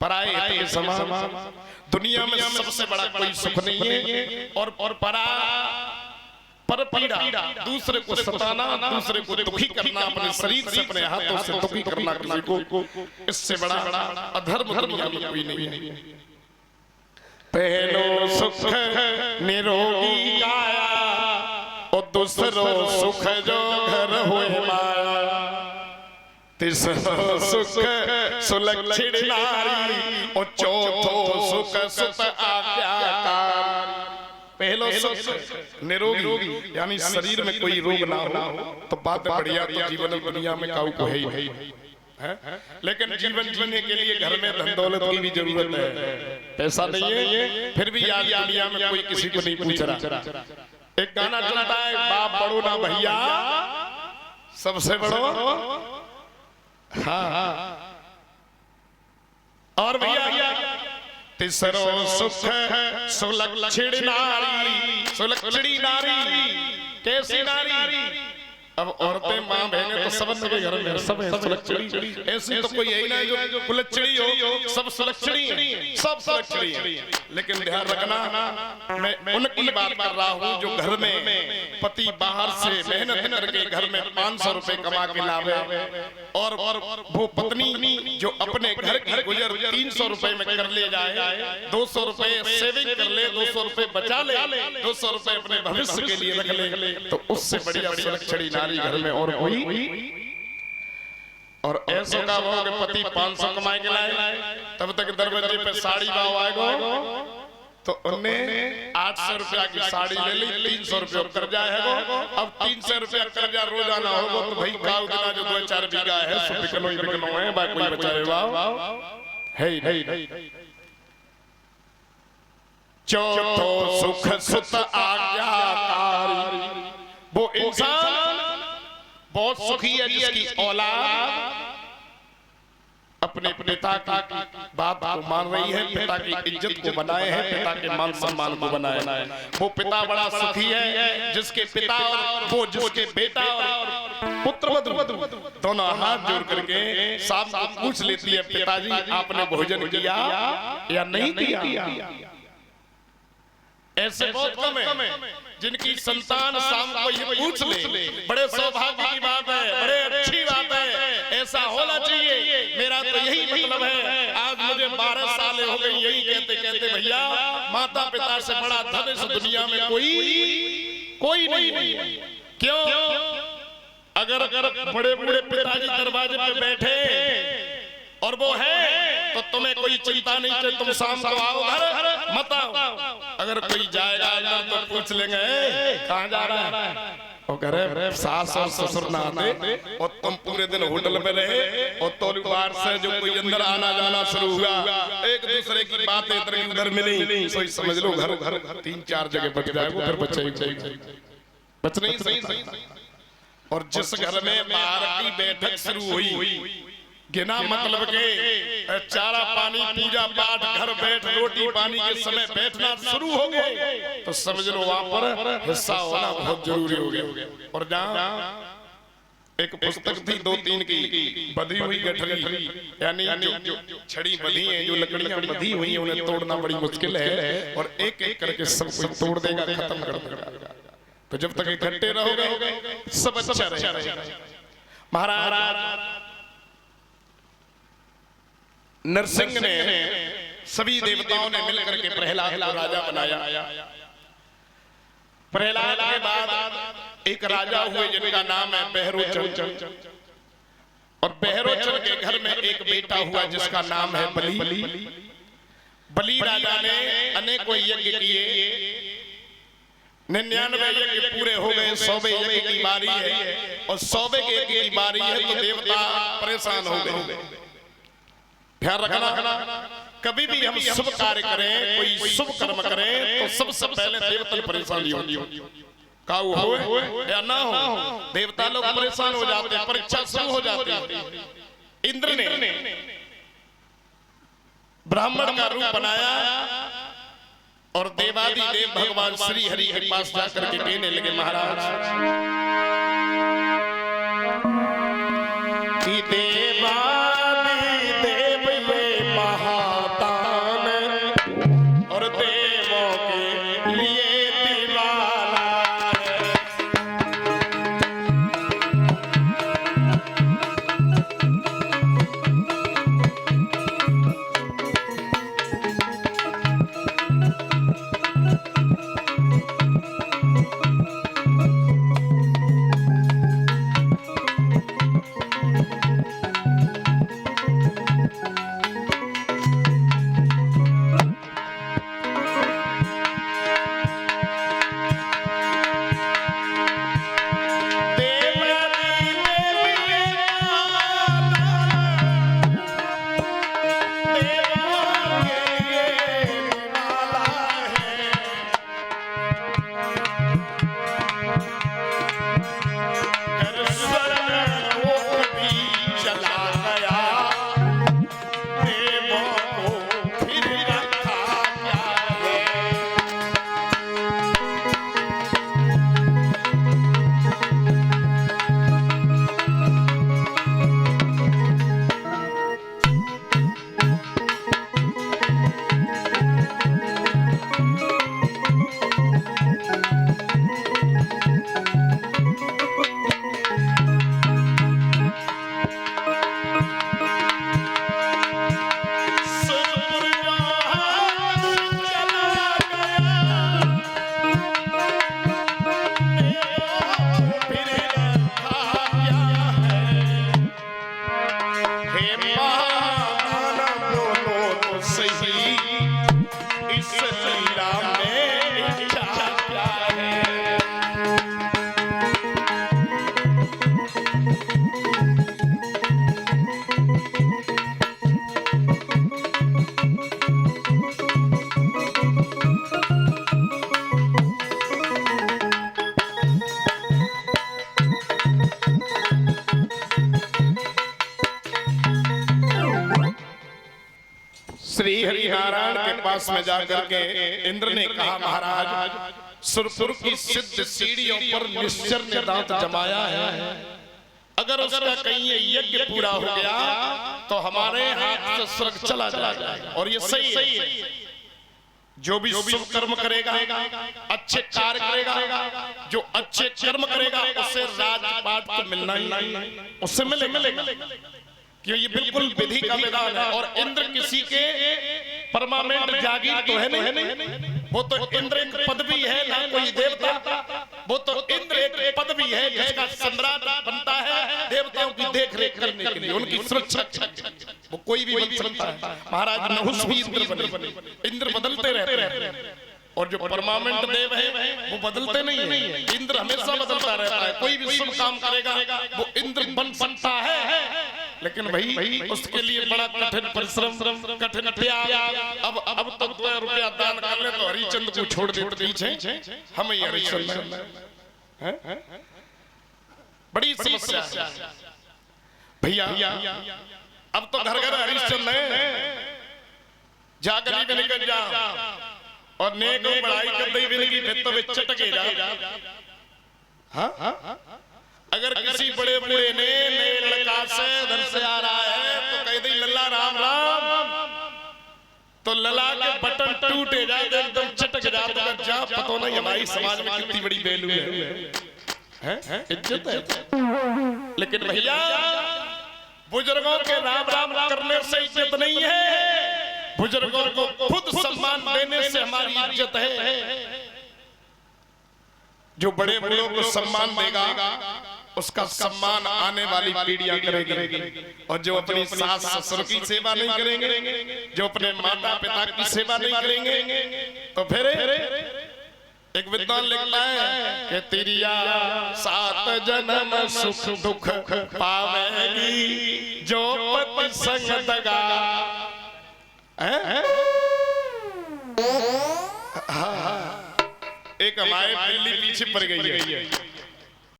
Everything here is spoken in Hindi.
पराए हित के समान। दुनिया में सबसे बड़ा कोई सुख नहीं है और पर पीड़ा, दूसरे को सताना, दूसरे को दुखी करना, अपने शरीर से अपने हाथों से दुखी करना किसी को, इससे बड़ा अधर्म दुनिया में कोई नहीं है। पहलो सुख निरोगी काया और दूसरो सुख जो घर हुए माया, तीसरो सुख सुलक्षण नारी और चौथो सुख सुत आज्ञाकारी। पहलो सुख निरोगी यानी शरीर में कोई रोग ना हो तो बात बढ़िया, तो जीवन दुनिया में काऊ को है ही है। लेकिन जीवन जीने के लिए घर में धन दौलत की भी जरूरत है। पैसा नहीं है फिर भी आज दुनिया में कोई किसी को नहीं पूछ रहा। एक गाना चलता है, बाप बड़ो ना भैया सबसे बड़ो। हाँ और भैया तीसरो सुख सुलक्षण नारी। सुलक्षणी नारी कैसी नारी? अब औरतें माँ बहनें तो सब के घर में सब है सुलक्षणी। ऐसी तो कोई यही नहीं जो कुलक्षणी हो, सब सुलक्षणी है, सब सुलक्षणी है। लेकिन ध्यान रखना, मैं उनकी बात कर रहा हूँ जो घर में पति बाहर से मेहनत करके घर में 500 रुपए कमा के लावे और वो पत्नी जो अपने घर की गुजर 300 रुपए में कर ले जाए, 200 रुपए सेविंग कर ले, 200 रुपए बचा ले, 200 रुपए अपने भविष्य के लिए रख ले, तो उससे बढ़िया सुलक्षणी नारी घर में और कोई। और ऐसा का हो कि पति 500 कमाए के लाए, तब तक दरवाजे पे साड़ी भाव आएगा तो उन्हें 800 रुपया की साड़ी ले ली, 300 रुपया कर्जा है। अब 300 रुपया कर्जा रोजाना होगा तो भाई काऊ दिना जो 2-4 बीघा है सो बिकनो है, बाकी कोई बचाएगा है। चौथो सुख सुत आज्ञाकारी। वो इंसान बहुत सुखी है जिसकी औलाद अपने पिता की बात को मान रही है, पिता की इज्जत को बनाए है, पिता के मान सम्मान को बनाए है। वो पिता बड़ा सुखी है जिसके पिता और वो जिसके बेटा और पुत्र दोनों हाथ जोड़ करके साफ साफ पूछ लेती है, पिताजी आपने भोजन किया या नहीं किया? ऐसे बहुत कम है जिनकी संतान शाम को ये पूछ ले। बड़े सौभाग्य की बात है, बड़े अच्छी बात है, ऐसा होना चाहिए। मेरा तो यही मतलब है। आज मुझे 12 साल हो गई यही कहते कहते भैया माता पिता से बड़ा धन इस दुनिया में कोई नहीं। क्यों? अगर बड़े बड़े पिताजी दरवाजे पे बैठे और वो है तो तुम्हें कोई चिंता नहीं कि तुम शाम को आओ घर मत आओ। अगर कोई जाएगा अंदर तो पूछ लेंगे कहाँ जा रहा है, वो कह रहे सास और ससुर ना आते और तुम पूरे दिन होटल में रहे और परिवार से जो कोई अंदर आना जाना शुरू हुआ, एक दूसरे की बातें इधर उधर मिली, तो समझ लो घर 3-4 जगह बच जाएगा, फिर बच नहीं सही। और जिस घर में बाहर की बैठक शुरू हुई गिना मतलब के चारा पानी पूजा पाठ घर बैठ रोटी पानी के समय बैठना शुरू हो गए तो समझ लो वहां पर हिस्सा होना बहुत जरूरी हो गया। और जहाँ एक पुस्तक थी 2-3 की बधी हुई गठरी, यानी जो छड़ी बधी है, जो लकड़ियां बधी हुई है उन्हें तोड़ना बड़ी मुश्किल है और एक एक करके सब कुछ तोड़ देगा, खत्म कर देगा। तो जब तक इकट्ठे रहोगे सब अच्छा रहेगा। महाराज नरसिंह ने सभी देवताओं ने मिलकर के प्रहलाद को राजा बनाया। प्रहलाद के बाद एक राजा हुए जिनका नाम है बहरोचन, और बहरोचन के घर में एक बेटा हुआ जिसका नाम है बलि। बलि राजा ने अनेकों यज्ञ किए, 99 यज्ञ पूरे हो गए, 100वें यज्ञ की बारी है और 100वें यज्ञ की बारी है तो देवता परेशान हो गए। ध्यान रखना, कभी भी हम शुभ कार्य करें, कोई शुभ कर्म करें तो सबसे पहले देवता परेशानी होती है। काऊ हो या ना हो, देवता लोग परेशान हो जाते हैं, परीक्षा शुरू हो जाती है। इंद्र ने ब्राह्मण का रूप बनाया और देवादिदेव भगवान श्री हरि के पास जाकर के कहने लगे, महाराज कि देवादिदेव ये महा श्री हरिनारायण के पास में जाकर के इंद्र ने कहा, महाराज सुरपुर की सिद्ध सीढ़ियों पर निश्चर ने दांत जमाया है, अगर उसका कहीं ये यज्ञ पूरा हो गया तो हमारे हाथ से स्वर्ग चला जाएगा। और ये सही है, जो भी शुभ कर्म करेगा, अच्छे कार्य करेगा, जो अच्छे कर्म करेगा उससे राजपाट तो मिलना ही, उससे मिलेगा, कि ये बिल्कुल विधि का विधान है। और इंद्र किसी के परमानेंट जागीर तो है नहीं, वो तो इंद्र एक पदवी है, ना कोई देवता, वो तो इंद्र एक पदवी है जिसका सम्राट बनता है देवताओं की देख रेख करने के लिए, उनकी सुरक्षा, वो कोई भी बन सकता है। महाराज नहुस भी इंद्र बने, इंद्र बदलते रहते हैं, और जो परमानेंट देव है वो बदलते नहीं है, इंद्र हमेशा बदलता रहता है। कोई भी शुभ काम करेगा वो इंद्र बन सकता है, लेकिन भाई उसके लिए बड़ा कठिन परिश्रम, कठिन त्याग। अब तो 2 रुपया दान कर ले तो हरिचंद को छोड़ देते पीछे, हम ही हरिचंद हैं, बड़ी समस्या है भैया। अब तो घर घर हरिचंद है, जा गली में निकल जा और नेक बढ़ाई कर दई बिनगी फिर तो वे चटके जा। हाँ, अगर किसी बड़े बूढ़े ने नए लड़का से घर से आ रहा है तो कह दी लल्ला राम राम, तो लला के बटन टूटे जाए, एकदम चटक जा, तो जा पता नहीं हमारी समाज में कितनी बड़ी वैल्यू है, इज्जत है। लेकिन भैया बुजुर्गों के राम राम करने से इज्जत नहीं है, बुजुर्गों को खुद सम्मान देने से हमारी इज्जत है। जो बड़े बूढ़ों को सम्मान देगा उसका सम्मान आने वाली पीढ़ियां करेगी, और जो अपनी सास ससुर की सेवा नहीं करेंगे, जो अपने माता पिता की सेवा नहीं करेंगे, तो फिर एक विद्वान लिखता है कि तिरिया 7 जन्म सुख दुख पावेगी जो पति संग दगा। एक हमारे बिल्ली पीछे पड़ गई है,